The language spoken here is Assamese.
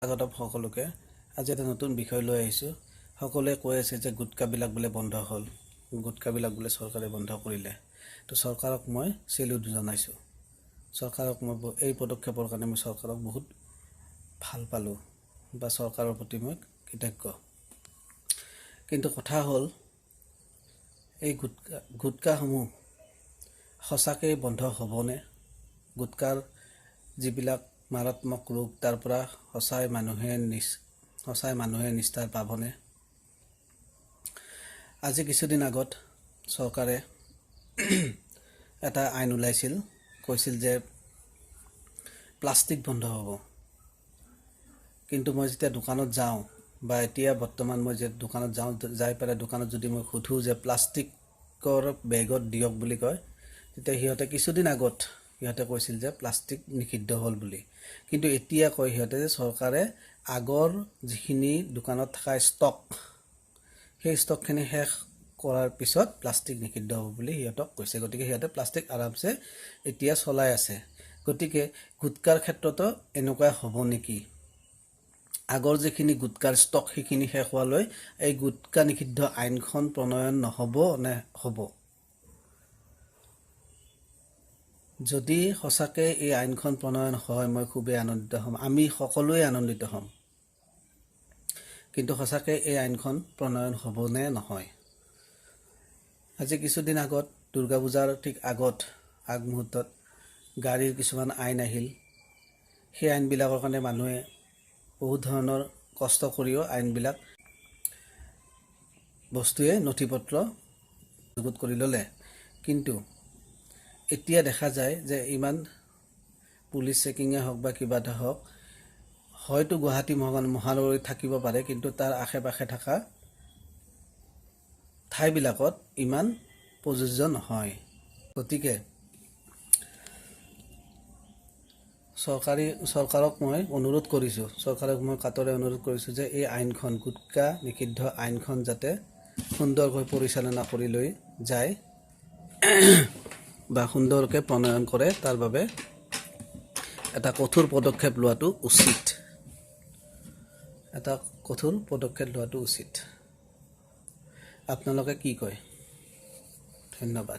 স্বাগতম সকলোকে। আজি এটা নতুন বিষয় লৈ আহিছোঁ। সকলোৱে কৈ আছে যে গুটকাবিলাক বোলে বন্ধ হ'ল, গুটকাবিলাক বোলে চৰকাৰে বন্ধ কৰিলে। তো চৰকাৰক মই চেলুট জনাইছোঁ। চৰকাৰক মই এই পদক্ষেপৰ কাৰণে মই চৰকাৰক বহুত ভাল পালোঁ বা চৰকাৰৰ প্ৰতি মই কৃতজ্ঞ। কিন্তু কথা হ'ল এই গুটকাসমূহ সঁচাকৈ বন্ধ হ'বনে? গুটকাৰ যিবিলাক মাৰাত্মক ৰোগ তাৰ পৰা সঁচাই মানুহে নিস্তাৰ পাবনে? আজি কিছুদিন আগত চৰকাৰে এটা আইন ওলাইছিল, কৈছিল যে প্লাষ্টিক বন্ধ হ'ব। কিন্তু মই যেতিয়া দোকানত যাওঁ বা এতিয়া বৰ্তমান মই যে দোকানত যাওঁ, যাই পেলাই দোকানত যদি মই সোধোঁ যে প্লাষ্টিকৰ বেগত দিয়ক বুলি কয়, তেতিয়া সিহঁতে কিছুদিন আগত সিহঁতে কৈছিল যে প্লাষ্টিক নিষিদ্ধ হ'ল বুলি। কিন্তু এতিয়া কয় সিহঁতে যে চৰকাৰে আগৰ যিখিনি দোকানত থকা ষ্টক, সেই ষ্টকখিনি শেষ কৰাৰ পিছত প্লাষ্টিক নিষিদ্ধ হ'ব বুলি সিহঁতক কৈছে। গতিকে সিহঁতে প্লাষ্টিক আৰামছে এতিয়া চলাই আছে। গতিকে গুটকাৰ ক্ষেত্ৰতো এনেকুৱা হ'ব নেকি? আগৰ যিখিনি গুটকাৰ ষ্টক সেইখিনি শেষ হোৱালৈ এই গুটকা নিষিদ্ধ আইনখন প্ৰণয়ন নহ'ব নে হ'ব? যদি সঁচাকৈ এই আইনখন প্ৰণয়ন হয়, মই খুবেই আনন্দিত হ'ম। আমি সকলোৱে আনন্দিত হ'ম। কিন্তু সঁচাকৈ এই আইনখন প্ৰণয়ন হ'বনে নহয়? আজি কিছুদিন আগত দুৰ্গা পূজাৰ ঠিক আগমুহূৰ্তত গাড়ীৰ কিছুমান আইন আহিল। সেই আইনবিলাকৰ কাৰণে মানুহে বহুত ধৰণৰ কষ্ট কৰিও আইনবিলাক বস্তুৱে নথি পত্ৰ যুগুত কৰি ল'লে। কিন্তু এতিয়া দেখা যায় যে ইমান পুলিচ চেকিঙে হওক বা কিবা এটা হওক, হয়তো গুৱাহাটী মহানগৰীত থাকিব পাৰে, কিন্তু তাৰ আশে পাশে থকা ঠাইবিলাকত ইমান প্ৰযোজ্য নহয়। গতিকে চৰকাৰক মই অনুৰোধ কৰিছোঁ, কাতৰে অনুৰোধ কৰিছোঁ যে এই আইনখন, গুটকা নিষিদ্ধ আইনখন যাতে সুন্দৰকৈ পৰিচালনা কৰি লৈ যায় বা সুন্দৰকৈ প্ৰণয়ন কৰে, তাৰ বাবে এটা কঠোৰ পদক্ষেপ লোৱাটো উচিত। আপোনালোকে কি কয়? ধন্যবাদ।